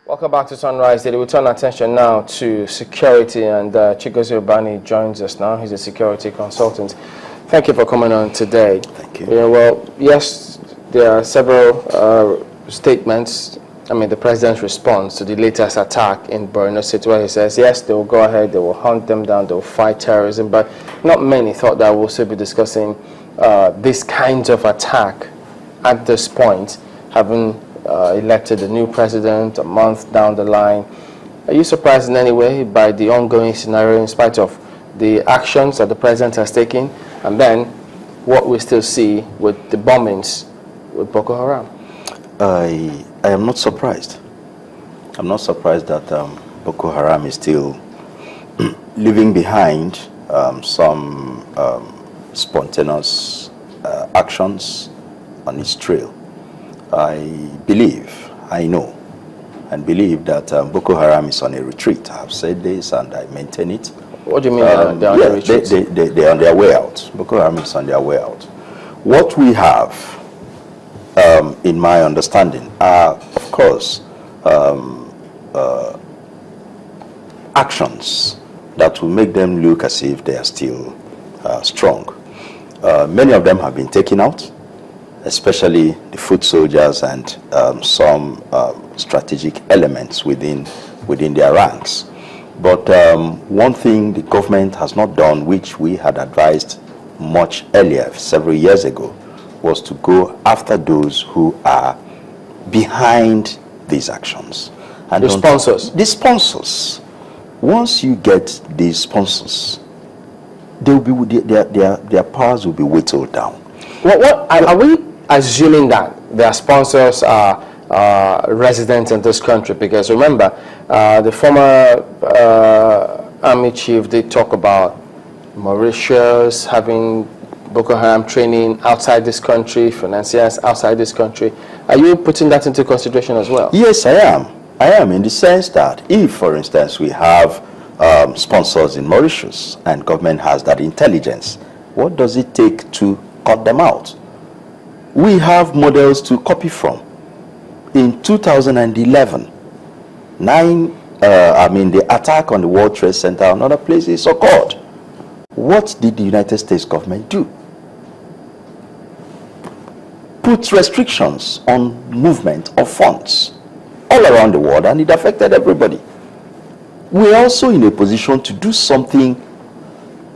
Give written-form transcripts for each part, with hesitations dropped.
Welcome back to Sunrise Daily. We turn our attention now to security, and Chigozie Ubani joins us now. He's a security consultant. Thank you for coming on today. Thank you. Yeah, well, yes, there are several statements. I mean, the president's response to the latest attack in Borno State, where he says, yes, they will go ahead, they will hunt them down, they will fight terrorism, but not many thought that we'll still be discussing this kind of attack at this point, having elected a new president a month down the line. Are you surprised in any way by the ongoing scenario in spite of the actions that the president has taken, and then what we still see with the bombings with Boko Haram? I am not surprised. I'm not surprised that Boko Haram is still leaving behind some spontaneous actions on its trail. I believe, I know, and believe that Boko Haram is on a retreat. I have said this and I maintain it. What do you mean they're on a retreat? They're on their way out. Boko Haram is on their way out. What we have, in my understanding, are, of course, actions that will make them look as if they are still strong. Many of them have been taken out, especially the foot soldiers and some strategic elements within their ranks. But one thing the government has not done, which we had advised much earlier, several years ago, was to go after those who are behind these actions. And the sponsors? The sponsors. Once you get these sponsors, they'll be, their powers will be whittled down. What are we assuming that their sponsors are residents in this country? Because remember, the former army chief did talk about Mauritius having Boko Haram training outside this country, financiers outside this country. Are you putting that into consideration as well? Yes, I am. I am, in the sense that if, for instance, we have sponsors in Mauritius and government has that intelligence, what does it take to cut them out? We have models to copy from. In 2011, the attack on the World Trade Center and other places occurred. What did the United States government do? Put restrictions on movement of funds all around the world, and it affected everybody. We're also in a position to do something,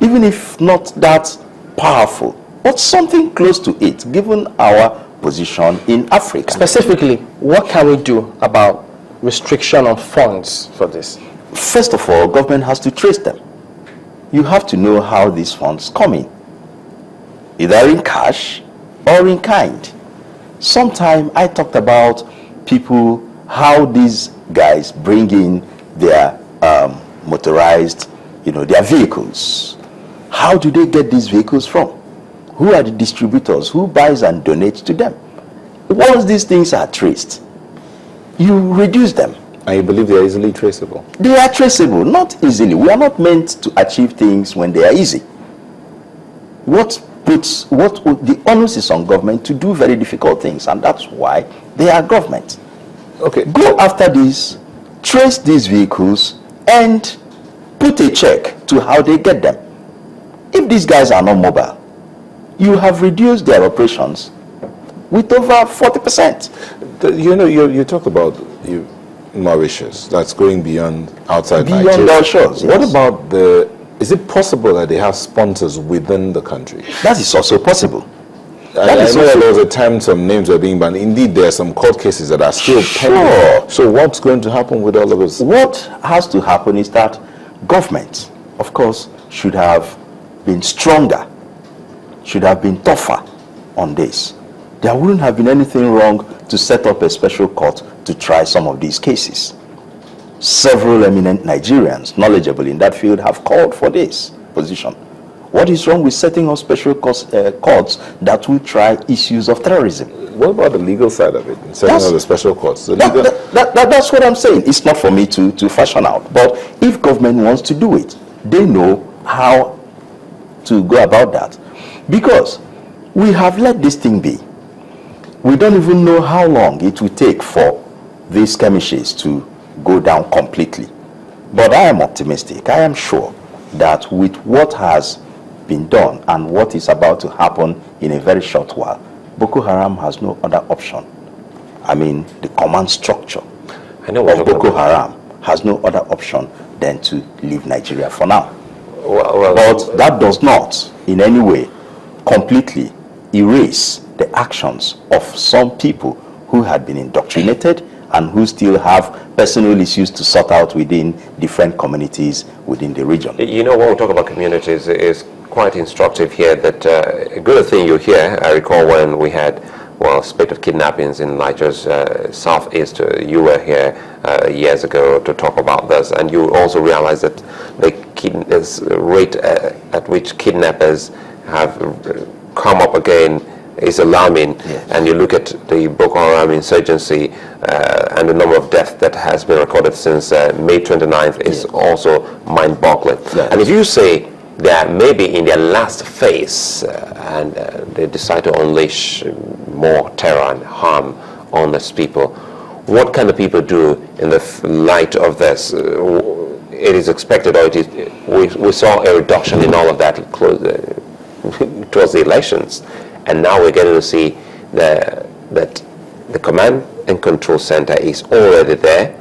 even if not that powerful, but something close to it, given our position in Africa. Specifically, what can we do about restriction on funds for this? First of all, government has to trace them. You have to know how these funds come in, either in cash or in kind. Sometime I talked about people, how these guys bring in their motorized, their vehicles. How do they get these vehicles from? Who are the distributors? Who buys and donates to them? Once these things are traced, you reduce them. And you believe they are easily traceable? They are traceable, not easily. We are not meant to achieve things when they are easy. The onus is on government to do very difficult things, and that's why they are government. Okay. Go after these, trace these vehicles, and put a check to how they get them. If these guys are not mobile, you have reduced their operations with over 40%. You talk about Mauritius, that's going beyond outside Beyond Nigeria. our shores, yes. What about is it possible that they have sponsors within the country? That is also possible. I know there was a time some names were being banned. Indeed, there are some court cases that are still pending. So what's going to happen with all of this? What has to happen is that government, of course, should have been stronger, should have been tougher on this. There wouldn't have been anything wrong to set up a special court to try some of these cases. Several eminent Nigerians knowledgeable in that field have called for this position. What is wrong with setting up special courts that will try issues of terrorism? What about the legal side of it? Setting up the special courts? That's what I'm saying. It's not for me to fashion out. But if government wants to do it, they know how to go about that. Because we have let this thing be. We don't even know how long it will take for these skirmishes to go down completely. But I am optimistic. I am sure that with what has been done and what is about to happen in a very short while, Boko Haram has no other option. I mean, the command structure of Boko Haram has no other option than to leave Nigeria for now. But that does not in any way completely erase the actions of some people who had been indoctrinated and who still have personal issues to sort out within different communities within the region. You know, when we talk about communities, is quite instructive here that a good thing you hear. I recall when we had, well, spate of kidnappings in Nigeria's southeast. You were here years ago to talk about this, and you also realize that the rate at which kidnappers have come up again is alarming. Yes. And you look at the Boko Haram insurgency and the number of deaths that has been recorded since May 29th is also mind-boggling. Yes. And if you say that maybe in their last phase and they decide to unleash more terror and harm on these people, what can the people do in the light of this? It is expected, or it is, we saw a reduction in all of that towards the elections. And now we're getting to see that the command and control center is already there,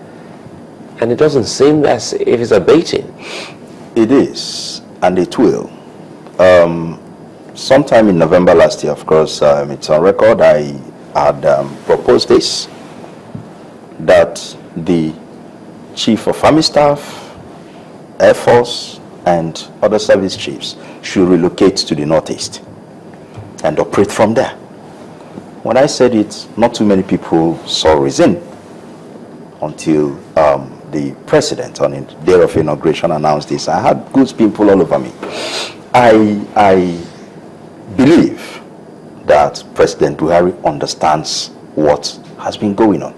and it doesn't seem as if it's abating. It is, and it will. Sometime in November last year, of course, it's on record, I had proposed this, that the Chief of Army Staff, Air Force, and other service chiefs should relocate to the Northeast and operate from there. When I said it, not too many people saw reason until the president on the day of inauguration announced this. I had good people all over me. I believe that President Buhari understands what has been going on.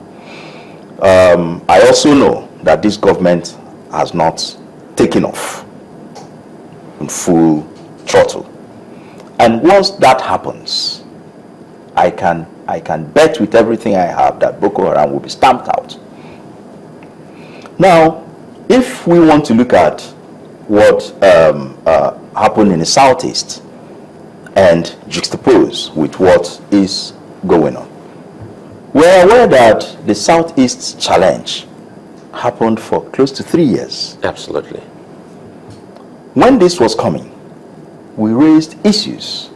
I also know that this government has not taken off in full throttle. And once that happens, I can bet with everything I have that Boko Haram will be stamped out. Now, if we want to look at what happened in the Southeast and juxtapose with what is going on, we're aware that the Southeast challenge happened for close to 3 years. Absolutely. When this was coming, we raised issues.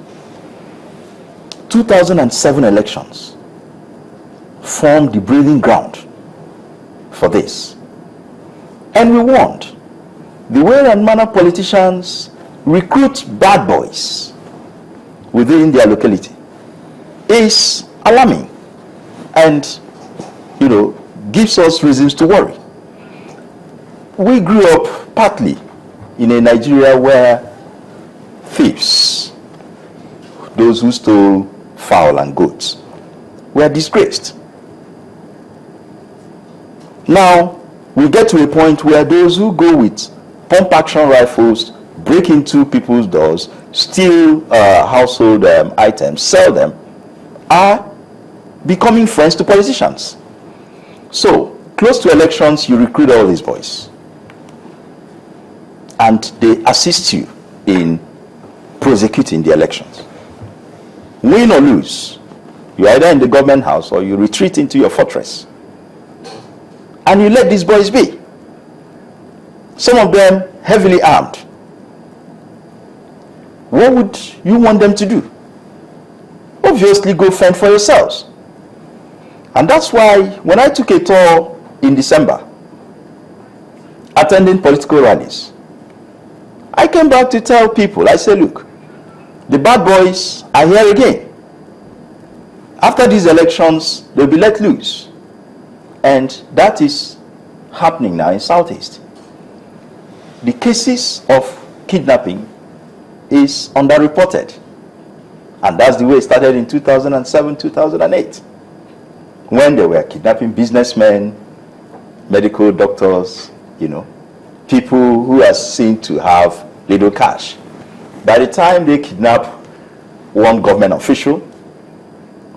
2007 elections formed the breeding ground for this. And we warned. The way and manner politicians recruit bad boys within their locality is alarming and, you know, gives us reasons to worry. We grew up partly in a Nigeria where thieves, those who stole fowl and goats, were disgraced. Now, we get to a point where those who go with pump-action rifles, break into people's doors, steal household items, sell them, are becoming friends to politicians. So, close to elections, you recruit all these boys. And they assist you in prosecuting the elections. Win or lose, you're either in the government house or you retreat into your fortress. And you let these boys be. Some of them heavily armed. What would you want them to do? Obviously go fend for yourselves. And that's why when I took a tour in December, attending political rallies, I came back to tell people, I said, look, the bad boys are here again. After these elections, they'll be let loose. And that is happening now in Southeast. The cases of kidnapping is underreported. And that's the way it started in 2007, 2008. When they were kidnapping businessmen, medical doctors, you know, people who are seen to have little cash. By the time they kidnap one government official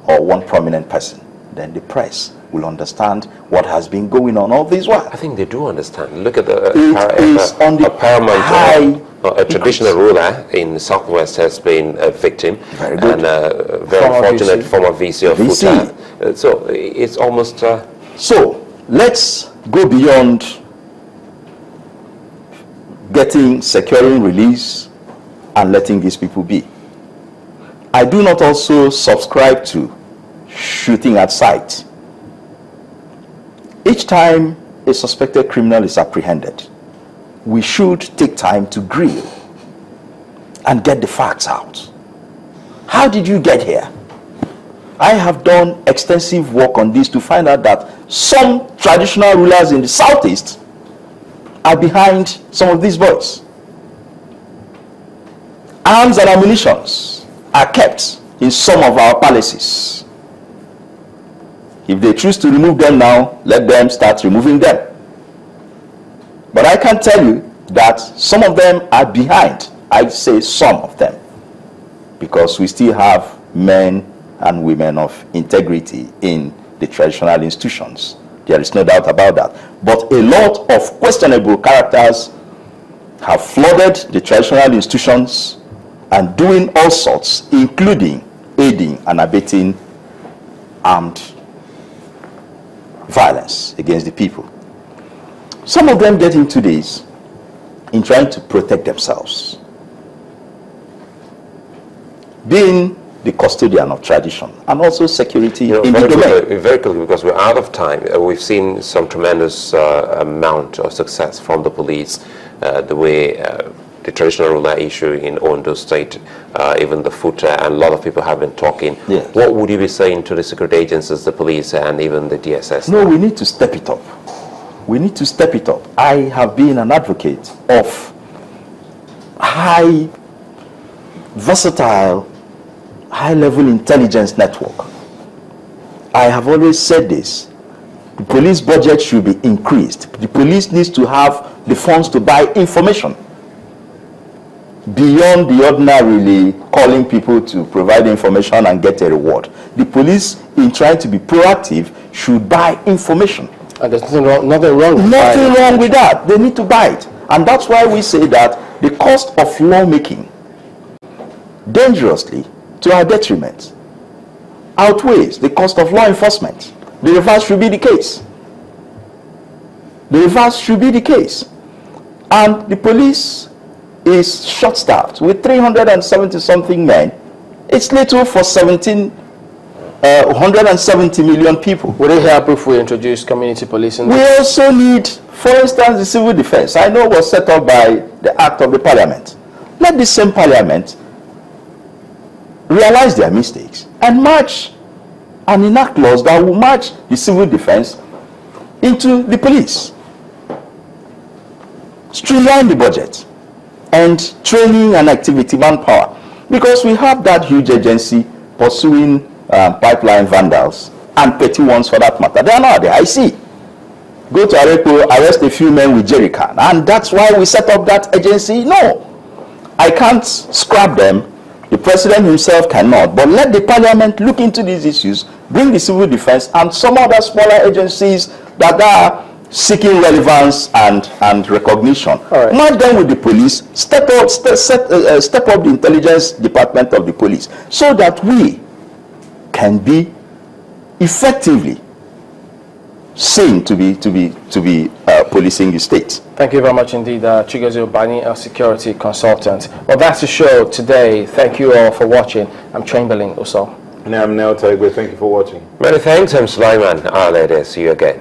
or one prominent person, then the press will understand what has been going on all this while. I think they do understand. Look at the paramount a traditional ruler in the Southwest has been a victim. Very good. And very unfortunate former VC of Futa. So it's almost... So let's go beyond securing release and letting these people be. I do not also subscribe to shooting at sight. Each time a suspected criminal is apprehended, we should take time to grill and get the facts out. How did you get here? I have done extensive work on this to find out that some traditional rulers in the Southeast are behind some of these boys. Arms and ammunition are kept in some of our palaces. If they choose to remove them now, let them start removing them. But I can tell you that some of them are behind. I say some of them, because we still have men and women of integrity in the traditional institutions. There is no doubt about that. But a lot of questionable characters have flooded the traditional institutions and doing all sorts, including aiding and abetting armed violence against the people. Some of them get into this in trying to protect themselves, being the custodian of tradition and also security in the domain. Very quickly, because we're out of time, we've seen some tremendous amount of success from the police, the way the traditional ruler issue in Ondo State, even the Futa, and a lot of people have been talking. Yes. What would you be saying to the security agencies, the police, and even the DSS? No, we need to step it up. We need to step it up. I have been an advocate of high, versatile, high-level intelligence network. I have always said this. The police budget should be increased. The police needs to have the funds to buy information beyond the ordinarily calling people to provide information and get a reward. The police, in trying to be proactive, should buy information. And there's nothing wrong with that. They need to buy it. And that's why we say that the cost of lawmaking, dangerously, to our detriment, outweighs the cost of law enforcement. The reverse should be the case. The reverse should be the case. And the police is short-staffed with 370-something men. It's little for 170 million people. Would it help if we introduce community policing? We also need, for instance, the civil defense. I know was set up by the act of the parliament. Let the same parliament realize their mistakes and march and enact laws that will match the civil defense into the police. Streamline the budget and training and activity manpower, because we have that huge agency pursuing pipeline vandals and petty ones for that matter. They are not there. I see. Go to Arepo, arrest a few men with jerrycan, and that's why we set up that agency. No, I can't scrap them. The president himself cannot, but let the parliament look into these issues, bring the civil defense and some other smaller agencies that are seeking relevance and recognition. Right. Match them with the police, step up the intelligence department of the police, so that we can be effectively seen to be policing the state. Thank you very much indeed, Chigozie Ubani, a security consultant. Well, that's the show today. Thank you all for watching. I'm Chamberlain Uso. And I'm Nel Taigwe. Thank you for watching. Many thanks. I'm Sulaiman. I'll see you again.